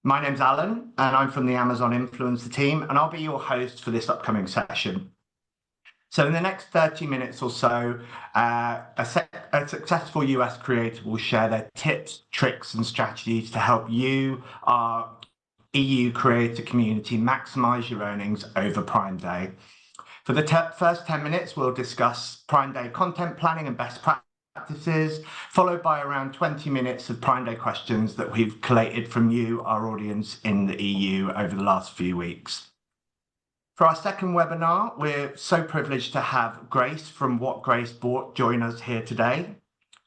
My name's Alan, and I'm from the Amazon Influencer team, and I'll be your host for this upcoming session. So in the next 30 minutes or so, a successful US creator will share their tips, tricks, and strategies to help you, our EU creator community, maximize your earnings over Prime Day. For the first 10 minutes, we'll discuss Prime Day content planning and best practices, followed by around 20 minutes of Prime Day questions that we've collated from you, our audience in the EU, over the last few weeks. For our second webinar, we're so privileged to have Grace from What Grace Bought join us here today.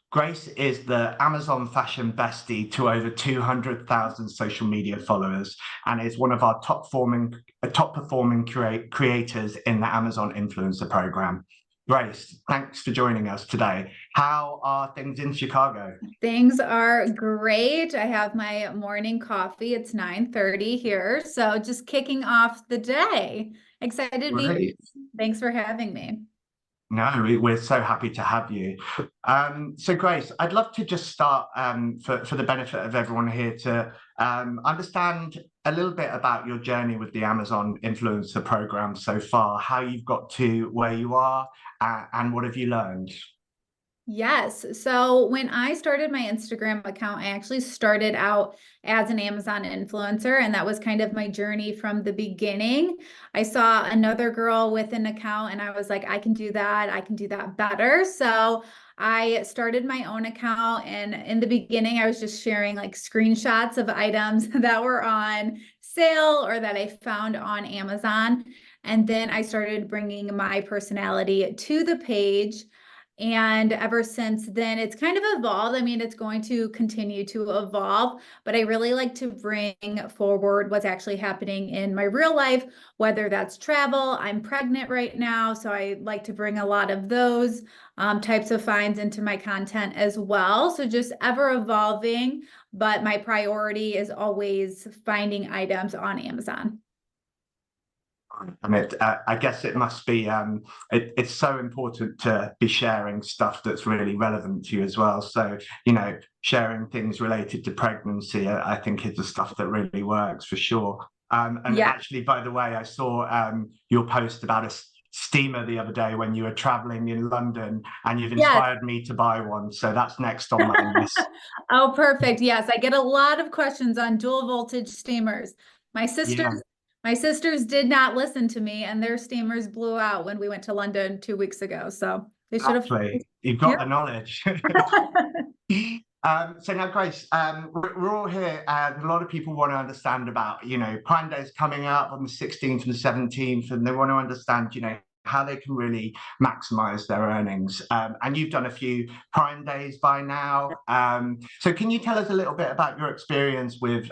Grace is the Amazon fashion bestie to over 200,000 social media followers and is one of our top performing creators in the Amazon Influencer program. Grace, thanks for joining us today. How are things in Chicago? Things are great. I have my morning coffee. It's 9:30 here, so just kicking off the day. Excited to be here. Thanks for having me. No, we're so happy to have you. So Grace, I'd love to just start for the benefit of everyone here to understand a little bit about your journey with the Amazon Influencer program so far, how you've got to where you are, and what have you learned? Yes. So when I started my Instagram account, I actually started out as an Amazon influencer, and that was kind of my journey from the beginning. I saw another girl with an account and I was like, I can do that. I can do that better. So I started my own account, and in the beginning, I was just sharing like screenshots of items that were on sale or that I found on Amazon. And then I started bringing my personality to the page. And ever since then, it's kind of evolved. I mean, it's going to continue to evolve, but I really like to bring forward what's actually happening in my real life, whether that's travel. I'm pregnant right now, so I like to bring a lot of those types of finds into my content as well. So just ever evolving, but my priority is always finding items on Amazon. And I guess it must be, it's so important to be sharing stuff that's really relevant to you as well. So, sharing things related to pregnancy, I think is the stuff that really works for sure. And Yeah. actually, by the way, I saw your post about a steamer the other day when you were traveling in London, and you've inspired me to buy one. So that's next on my list. Oh, perfect. Yes, I get a lot of questions on dual voltage steamers. My Yeah, sisters, my sisters did not listen to me, and their steamers blew out when we went to London 2 weeks ago. So they should have. exactly. You've got Yep. the knowledge. So now, Grace, we're all here, and a lot of people want to understand about, Prime Day is coming up on the 16th and the 17th, and they want to understand, how they can really maximize their earnings. And you've done a few Prime Days by now. So can you tell us a little bit about your experience with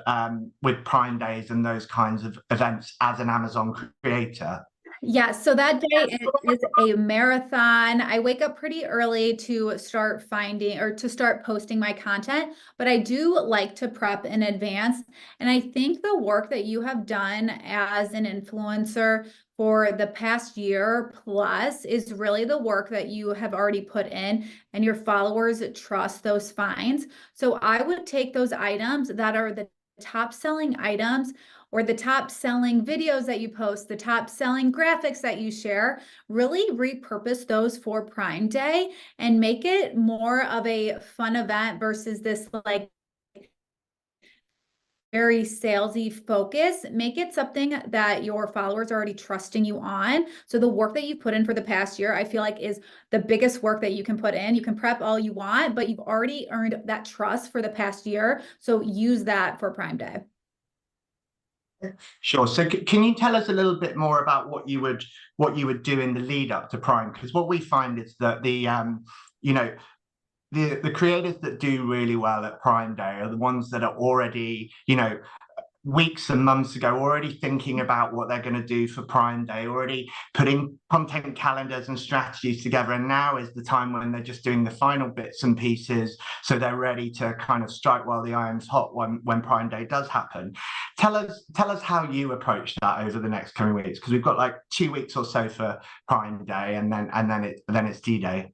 Prime Days and those kinds of events as an Amazon creator? Yeah, so that day is a marathon. I wake up pretty early to start finding or to start posting my content, but I do like to prep in advance. And I think the work that you have done as an influencer for the past year plus is really the work that you have already put in, and your followers trust those finds. So I would take those items that are the top selling items, or the top selling videos that you post, the top selling graphics that you share, really repurpose those for Prime Day and make it more of a fun event versus this like very salesy focus. Make it something that your followers are already trusting you on. So the work that you put in for the past year, I feel like is the biggest work that you can put in. You can prep all you want, but you've already earned that trust for the past year. So use that for Prime Day. Sure. So can you tell us a little bit more about what you would do in the lead up to Prime? Because what we find is that the creators that do really well at Prime Day are the ones that are already, weeks and months ago, already thinking about what they're going to do for Prime Day, already putting content calendars and strategies together. And now is the time when they're just doing the final bits and pieces, so they're ready to kind of strike while the iron's hot when Prime Day does happen. Tell us how you approach that over the next coming weeks, because we've got like 2 weeks or so for Prime Day, and then it's D-Day.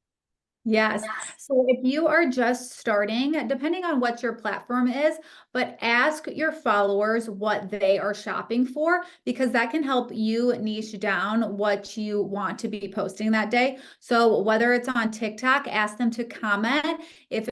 Yes. So if you are just starting, depending on what your platform is, but ask your followers what they are shopping for, because that can help you niche down what you want to be posting that day. So whether it's on TikTok, ask them to comment. If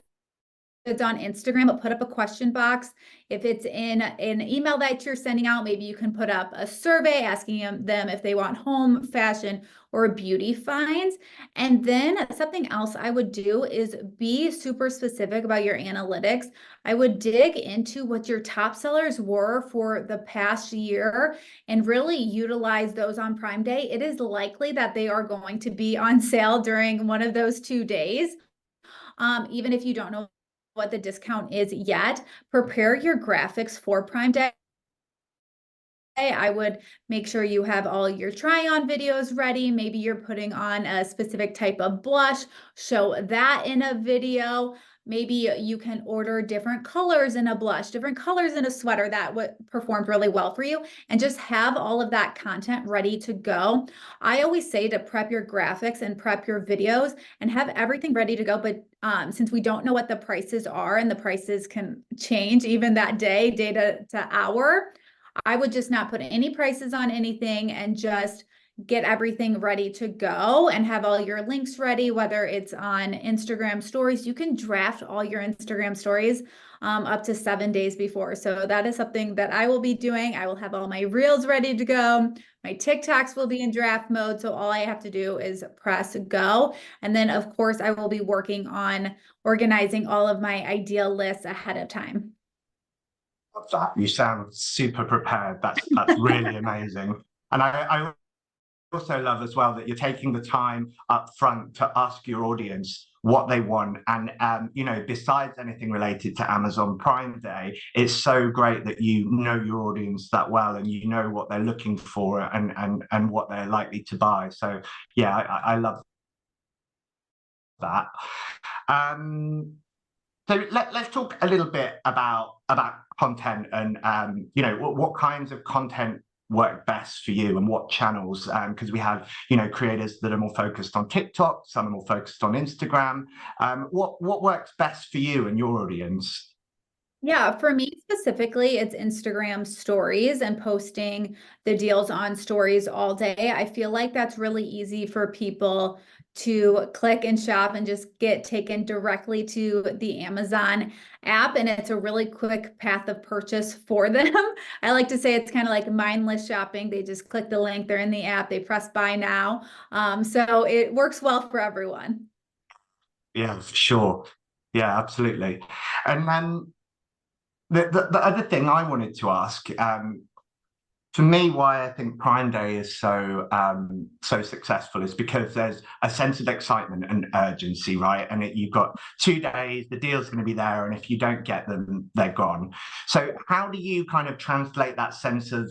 it's on Instagram, but put up a question box. If it's in an email that you're sending out, maybe you can put up a survey asking them if they want home, fashion, or beauty finds. And then something else I would do is be super specific about your analytics. I would dig into what your top sellers were for the past year and really utilize those on Prime Day. It is likely that they are going to be on sale during one of those 2 days. Even if you don't know what the discount is yet, prepare your graphics for Prime Day. I would make sure you have all your try on videos ready. Maybe you're putting on a specific type of blush, show that in a video. Maybe you can order different colors in a blush, different colors in a sweater that would performed really well for you, and just have all of that content ready to go. I always say to prep your graphics and prep your videos and have everything ready to go. But since we don't know what the prices are and the prices can change even that day to hour, I would just not put any prices on anything and just get everything ready to go and have all your links ready, whether it's on Instagram stories. You can draft all your Instagram stories up to 7 days before. So that is something that I will be doing. I will have all my reels ready to go. My TikToks will be in draft mode. So all I have to do is press go. And then, of course, I will be working on organizing all of my ideal lists ahead of time. You sound super prepared. That's really amazing. And I also love as well that you're taking the time up front to ask your audience what they want. And you know, besides anything related to Amazon Prime Day, it's so great that you know your audience that well and you know what they're looking for and what they're likely to buy. So yeah, I love that. Um, so let's talk a little bit about content and you know what kinds of content work best for you and what channels, because we have, you know, creators that are more focused on TikTok, some are more focused on Instagram. What works best for you and your audience? Yeah, for me specifically, it's Instagram stories and posting the deals on stories all day. I feel like that's really easy for people to click and shop and just get taken directly to the Amazon app. And it's a really quick path of purchase for them. I like to say it's kind of like mindless shopping. They just click the link, they're in the app, they press buy now. So it works well for everyone. Yeah, for sure. Yeah, absolutely. And then the other thing I wanted to ask, for me, why I think Prime Day is so successful is because there's a sense of excitement and urgency, right? And you've got 2 days, the deal's going to be there, and if you don't get them, they're gone. So, how do you kind of translate that sense of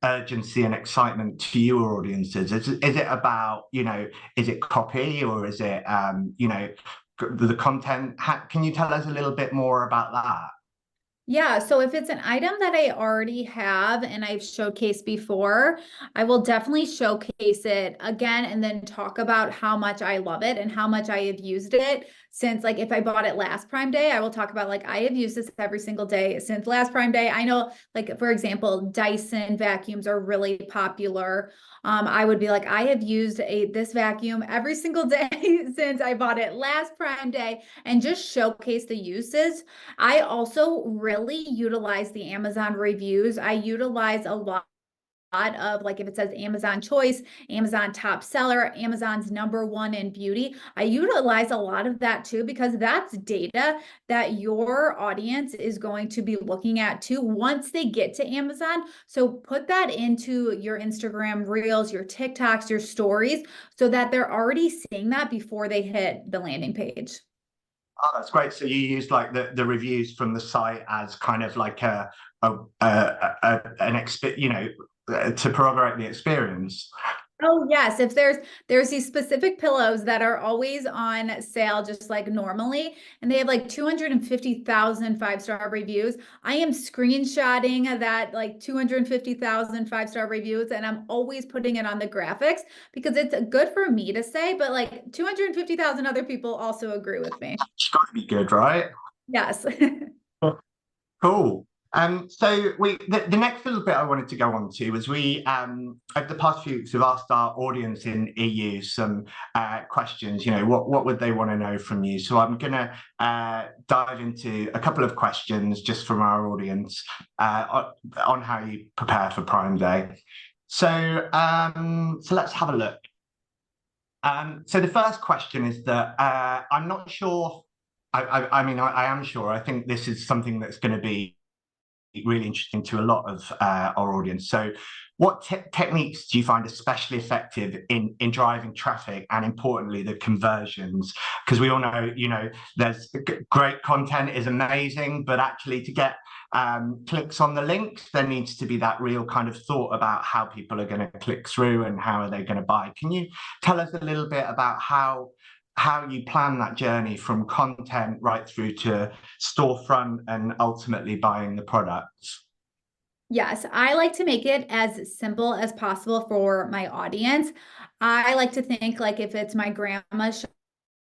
urgency and excitement to your audiences? Is it about, you know, is it copy or is it you know, the content? Can you tell us a little bit more about that? Yeah, so if it's an item that I already have and I've showcased before, I will definitely showcase it again and then talk about how much I love it and how much I have used it since, like, if I bought it last Prime Day, I will talk about, like, I have used this every single day since last Prime Day. I know, like, for example, Dyson vacuums are really popular. I would be like, I have used this vacuum every single day since I bought it last Prime Day, and just showcase the uses. I also really utilize the Amazon reviews. I utilize a lot of, like, if it says Amazon choice, Amazon top seller, Amazon's #1 in beauty, I utilize a lot of that too, because that's data that your audience is going to be looking at too once they get to Amazon. So put that into your Instagram reels, your TikToks, your stories, so that they're already seeing that before they hit the landing page. Oh, that's great. So you use like the reviews from the site as kind of like an you know, to corroborate the experience. Oh yes, if there's these specific pillows that are always on sale just like normally, and they have like 250,000 five-star reviews. I am screenshotting that like 250,000 five-star reviews, and I'm always putting it on the graphics because it's good for me to say, but like 250,000 other people also agree with me. It's got to be good, right? Yes. Cool. So the next little bit I wanted to go on to was over the past few weeks we've asked our audience in EU some questions. You know, what would they want to know from you? So I'm gonna dive into a couple of questions just from our audience on how you prepare for Prime Day. So let's have a look. So the first question is that I'm not sure. I mean, I am sure. I think this is something that's going to be really interesting to a lot of our audience. So, what techniques do you find especially effective in driving traffic and, importantly, the conversions? Because we all know, you know, there's great content is amazing, but actually to get clicks on the links, there needs to be that real kind of thought about how people are going to click through and how are they going to buy. Can you tell us a little bit about how you plan that journey from content right through to storefront and ultimately buying the products? Yes, I like to make it as simple as possible for my audience. I like to think like if it's my grandma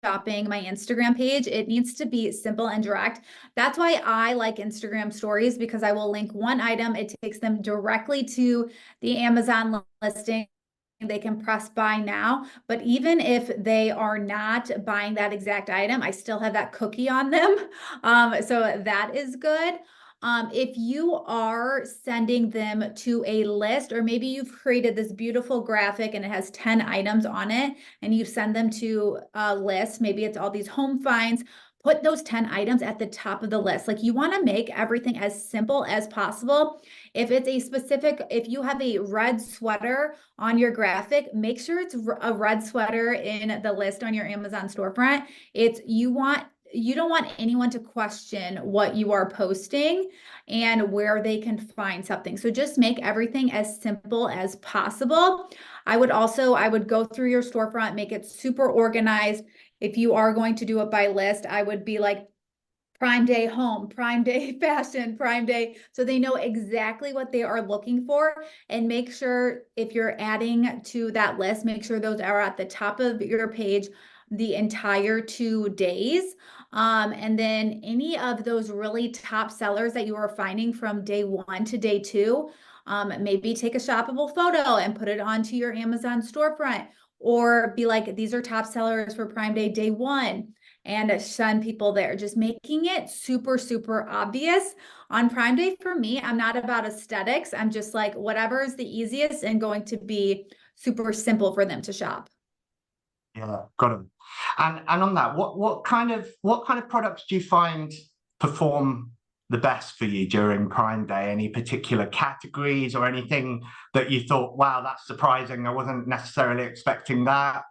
shopping my Instagram page, it needs to be simple and direct. That's why I like Instagram stories because I will link one item. It takes them directly to the Amazon listing. They can press buy now, but even if they are not buying that exact item, I still have that cookie on them. So that is good. If you are sending them to a list, or maybe you've created this beautiful graphic and it has 10 items on it, and you send them to a list, maybe it's all these home finds, put those 10 items at the top of the list. Like you want to make everything as simple as possible. If it's a specific, if you have a red sweater on your graphic, make sure it's a red sweater in the list on your Amazon storefront. You don't want anyone to question what you are posting and where they can find something. So just make everything as simple as possible. I would go through your storefront, make it super organized. If you are going to do it by list, I would be like Prime Day home, Prime Day fashion, Prime Day. So they know exactly what they are looking for, and make sure if you're adding to that list, make sure those are at the top of your page the entire 2 days. And then any of those really top sellers that you are finding from day one to day two, maybe take a shoppable photo and put it onto your Amazon storefront, or be like, these are top sellers for Prime Day day one, and send people there. Just making it super, super obvious. On Prime Day, for me, I'm not about aesthetics. I'm just like, whatever is the easiest and going to be super simple for them to shop. Yeah, got them. And on that, what kind of products do you find perform the best for you during Prime Day? Any particular categories or anything that you thought, wow, that's surprising. I wasn't necessarily expecting that.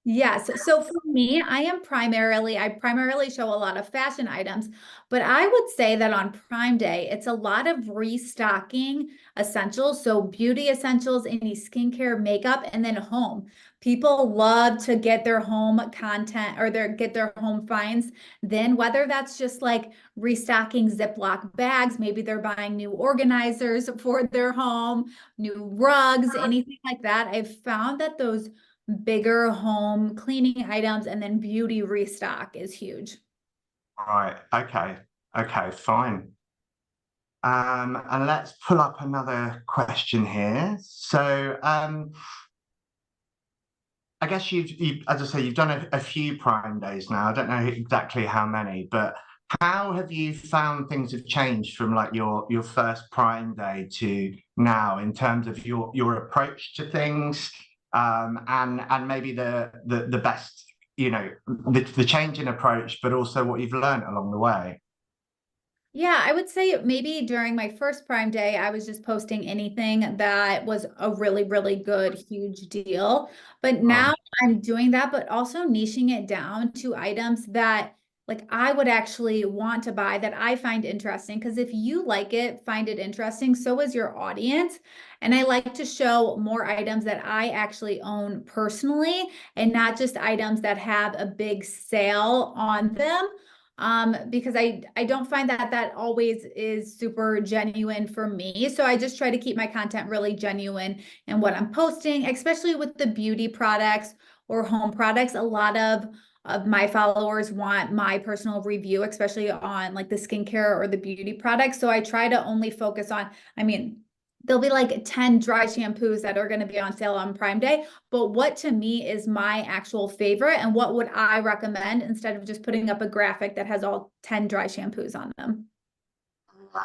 Yes. So for me, I primarily show a lot of fashion items, but I would say that on Prime Day, it's a lot of restocking essentials. So beauty essentials, any skincare, makeup, and then home. People love to get their home content or get their home finds. Then whether that's just like restocking Ziploc bags, maybe they're buying new organizers for their home, new rugs, anything like that. I've found that those bigger home cleaning items and then beauty restock is huge. Right. Okay. Okay. Fine. And let's pull up another question here. So, I guess as I say, you've done a few Prime Days now. I don't know exactly how many, but how have you found things have changed from like your first Prime Day to now in terms of your approach to things, and maybe the best, you know, the change in approach, but also what you've learned along the way. Yeah, I would say maybe during my first Prime Day, I was just posting anything that was a really, really good, huge deal. But Oh, now I'm doing that, but also niching it down to items that like I would actually want to buy that I find interesting. Because if you like it, find it interesting, so is your audience. And I like to show more items that I actually own personally and not just items that have a big sale on them. Because I don't find that that always is super genuine for me. So I just try to keep my content really genuine in what I'm posting, especially with the beauty products or home products. A lot of my followers want my personal review, especially on like the skincare or the beauty products. So I try to only focus on, I mean, there'll be like 10 dry shampoos that are going to be on sale on Prime Day. But what to me is my actual favorite and what would I recommend instead of just putting up a graphic that has all 10 dry shampoos on them.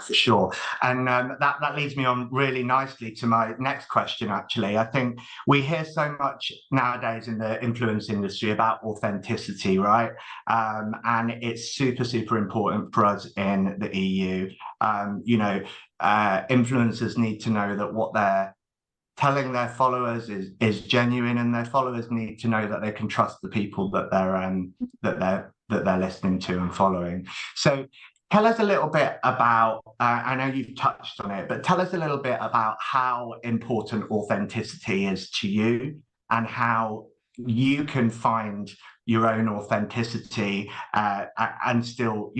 For sure. And that leads me on really nicely to my next question, actually. I think we hear so much nowadays in the influence industry about authenticity, right? And it's super, super important for us in the EU. Influencers need to know that what they're telling their followers is genuine, and their followers need to know that they can trust the people that they're listening to and following. So tell us a little bit about, I know you've touched on it, but tell us a little bit about how important authenticity is to you and how you can find your own authenticity and still,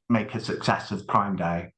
make a success of Prime Day.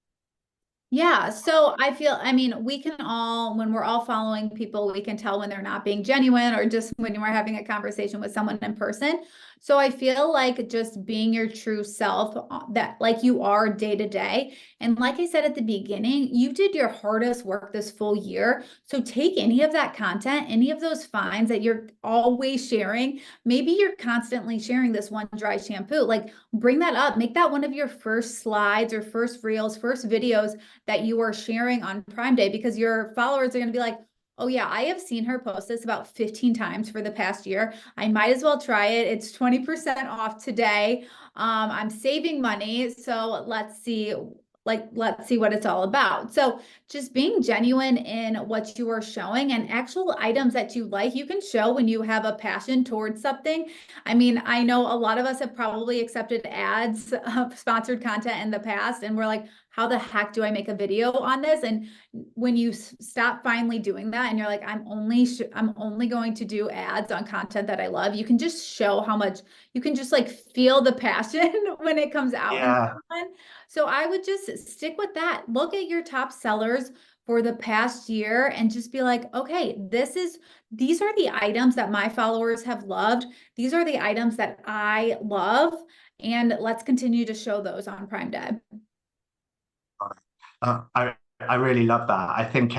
Yeah, so I feel, I mean, we can all, when we're all following people, we can tell when they're not being genuine or just when you're having a conversation with someone in person. So I feel like just being your true self, that like you are day to day. And like I said at the beginning, you did your hardest work this full year. So take any of that content, any of those finds that you're always sharing. Maybe you're constantly sharing this one dry shampoo, like bring that up, make that one of your first slides or first reels, first videos that you are sharing on Prime Day, because your followers are going to be like, oh yeah, I have seen her post this about 15 times for the past year. I might as well try it. It's 20% off today. I'm saving money. So let's see what it's all about. So just being genuine in what you are showing and actual items that you like, you can show when you have a passion towards something. I mean, I know a lot of us have probably accepted ads of sponsored content in the past, and we're like, how the heck do I make a video on this? And when you stop finally doing that and you're like, I'm only going to do ads on content that I love, you can just show how much you can just like feel the passion when it comes out in Yeah. someone. So I would just stick with that. Look at your top sellers for the past year and just be like, okay, these are the items that my followers have loved. These are the items that I love. And let's continue to show those on Prime Day. I really love that. I think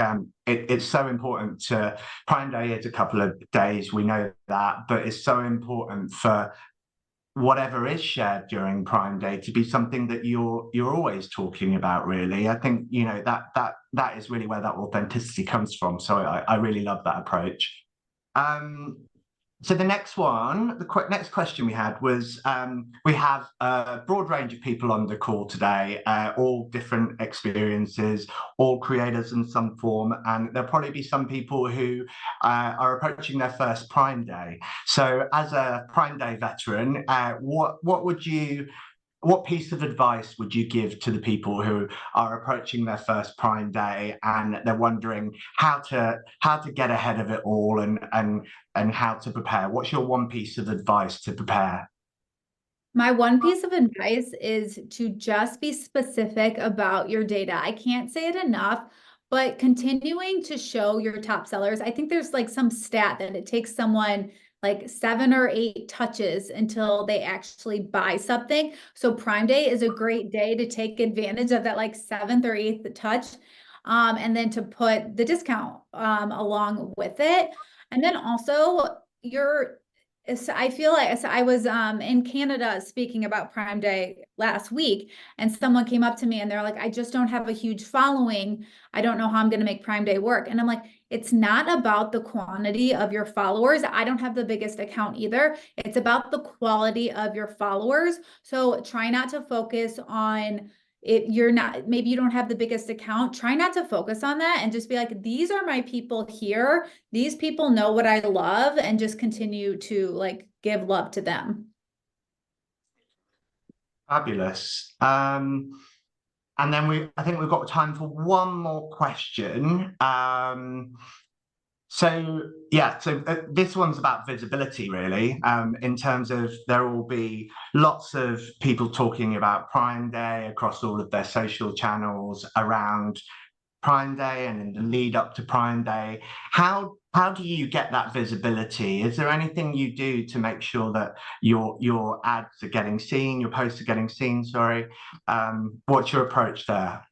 it's so important to Prime Day is a couple of days, we know that, but it's so important for whatever is shared during Prime Day to be something that you're always talking about, really. I think, that is really where that authenticity comes from. So I really love that approach. Um, so the next one, next question we had was, we have a broad range of people on the call today, all different experiences, all creators in some form, and there'll probably be some people who are approaching their first Prime Day. So as a Prime Day veteran, what piece of advice would you give to the people who are approaching their first Prime Day and they're wondering how to get ahead of it all and how to prepare? What's your one piece of advice to prepare? My one piece of advice is to just be specific about your data. I can't say it enough, but continuing to show your top sellers. I think there's like some stat that it takes someone like 7 or 8 touches until they actually buy something. So Prime Day is a great day to take advantage of that like seventh or eighth touch, and then to put the discount along with it. And then also your I feel like so I was in Canada speaking about Prime Day last week, and someone came up to me and they're like, I just don't have a huge following. I don't know how I'm going to make Prime Day work. And I'm like, it's not about the quantity of your followers. I don't have the biggest account either. It's about the quality of your followers. So try not to focus on if you're not, maybe you don't have the biggest account, try not to focus on that and just be like, these are my people here. These people know what I love, and just continue to like give love to them. Fabulous. And then I think we've got time for one more question. So this one's about visibility, really, in terms of there will be lots of people talking about Prime Day across all of their social channels around Prime Day and in the lead up to Prime Day. How do you get that visibility? Is there anything you do to make sure that your ads are getting seen, your posts are getting seen? Sorry, what's your approach there?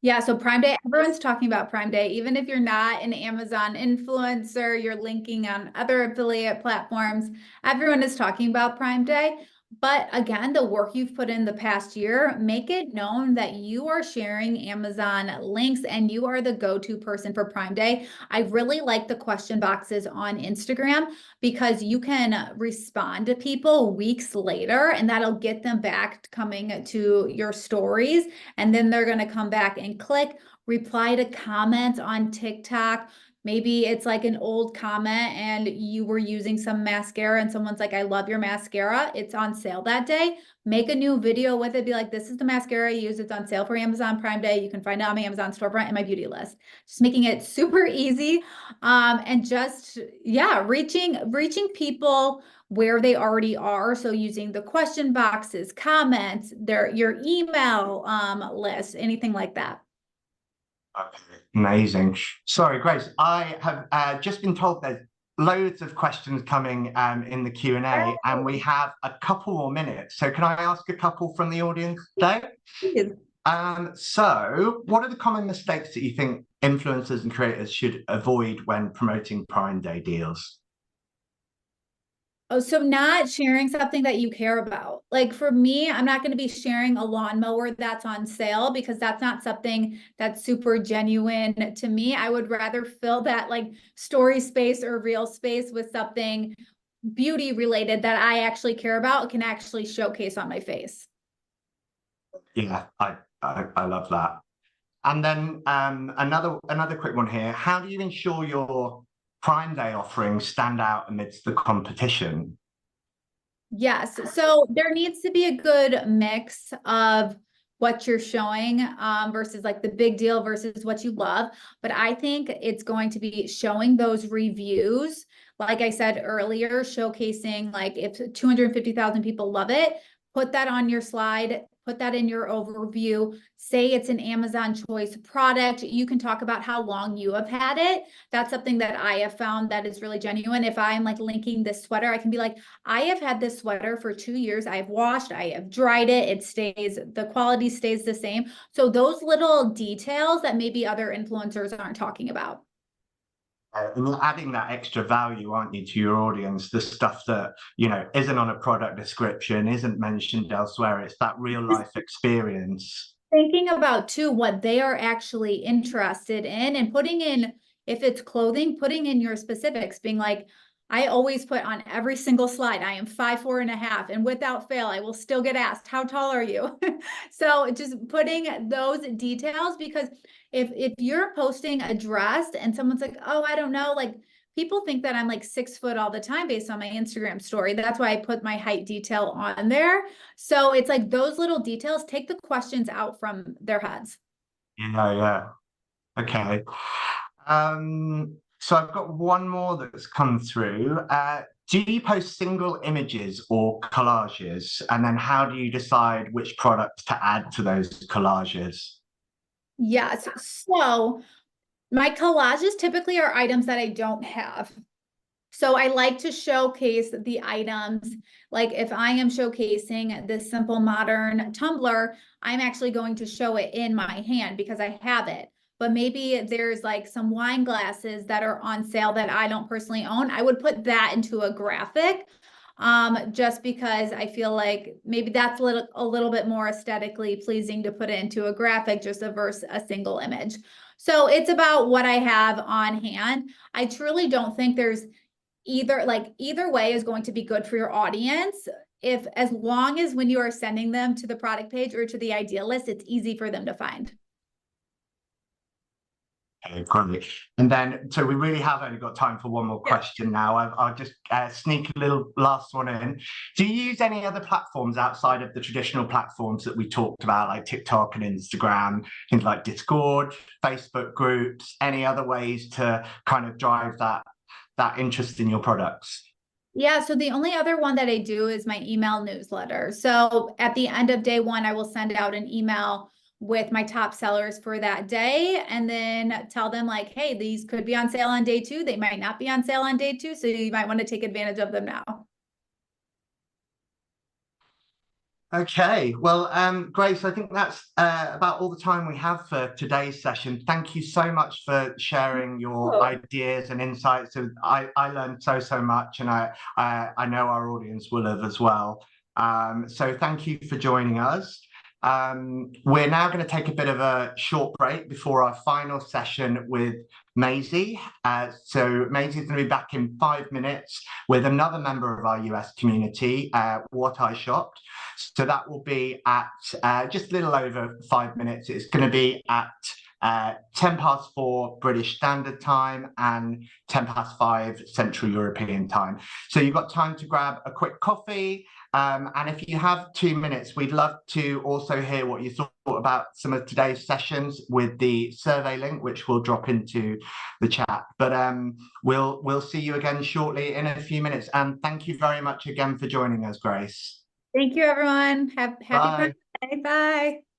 Yeah, so Prime Day, everyone's talking about Prime Day. Even if you're not an Amazon influencer, you're linking on other affiliate platforms, everyone is talking about Prime Day. But again, the work you've put in the past year, make it known that you are sharing Amazon links and you are the go-to person for Prime Day. I really like the question boxes on Instagram because you can respond to people weeks later and that'll get them back coming to your stories. And then they're going to come back and click, reply to comments on TikTok. Maybe it's like an old comment and you were using some mascara and someone's like, I love your mascara. It's on sale that day. Make a new video with it. Be like, this is the mascara I use. It's on sale for Amazon Prime Day. You can find it on my Amazon storefront and my beauty list. Just making it super easy. And just, yeah, reaching people where they already are. So using the question boxes, comments, your email list, anything like that. Okay, amazing. Sorry, Grace, I have just been told there's loads of questions coming in the Q&A, and we have a couple more minutes. So can I ask a couple from the audience today? Please. So what are the common mistakes that you think influencers and creators should avoid when promoting Prime Day deals? Oh, so not sharing something that you care about. Like for me, I'm not going to be sharing a lawnmower that's on sale because that's not something that's super genuine to me. I would rather fill that like story space or real space with something beauty related that I actually care about, can actually showcase on my face. Yeah, I love that. And then another quick one here. How do you ensure your Prime Day offerings stand out amidst the competition? Yes. So there needs to be a good mix of what you're showing versus like the big deal versus what you love. But I think it's going to be showing those reviews. Like I said earlier, showcasing like if 250,000 people love it, put that on your slide, put that in your overview, say it's an Amazon choice product. You can talk about how long you have had it. That's something that I have found that is really genuine. If I'm like linking this sweater, I can be like, I have had this sweater for 2 years. I have washed, I have dried it. It stays, the quality stays the same. So those little details that maybe other influencers aren't talking about. And you're adding that extra value, aren't you, to your audience? The stuff that, you know, isn't on a product description, isn't mentioned elsewhere. It's that real Just life experience. thinking about too what they are actually interested in and putting in, if it's clothing, putting in your specifics, being like, I always put on every single slide, I am 5'4.5", and without fail, I will still get asked, how tall are you? So just putting those details, because if you're posting a dress and someone's like, oh, I don't know, like people think that I'm like 6 foot all the time based on my Instagram story. That's why I put my height detail on there. So it's like those little details take the questions out from their heads. Yeah, yeah. Okay. So I've got one more that's come through. Do you post single images or collages? And then how do you decide which products to add to those collages? Yes. So my collages typically are items that I don't have. So I like to showcase the items. Like if I am showcasing this simple modern tumbler, I'm actually going to show it in my hand because I have it. But maybe there's like some wine glasses that are on sale that I don't personally own. I would put that into a graphic just because I feel like maybe that's a little bit more aesthetically pleasing to put it into a graphic just versus a single image. So it's about what I have on hand. I truly don't think there's either way is going to be good for your audience, if as long as when you are sending them to the product page or to the ideal list, it's easy for them to find. Okay, great. And then, so we really have only got time for one more Yeah. question now. I'll just sneak a little last one in. Do you use any other platforms outside of the traditional platforms that we talked about, like TikTok and Instagram, things like Discord, Facebook groups, any other ways to kind of drive that interest in your products? Yeah, so the only other one that I do is my email newsletter. So at the end of day one, I will send out an email with my top sellers for that day and then tell them like, hey, these could be on sale on day two. They might not be on sale on day two. So you might want to take advantage of them now. Okay, well, Grace, I think that's about all the time we have for today's session. Thank you so much for sharing your Oh. ideas and insights. And I learned so much, and I know our audience will have as well. So thank you for joining us. We're now going to take a bit of a short break before our final session with Maisie. So Maisie is going to be back in 5 minutes with another member of our US community, What I Shopped. So that will be at just a little over 5 minutes. It's going to be at 4:10 British Standard Time and 5:10 Central European Time. So you've got time to grab a quick coffee. And if you have 2 minutes, we'd love to also hear what you thought about some of today's sessions with the survey link, which we'll drop into the chat. But we'll see you again shortly in a few minutes. And thank you very much again for joining us, Grace. Thank you, everyone. Happy Bye. Friday. Bye.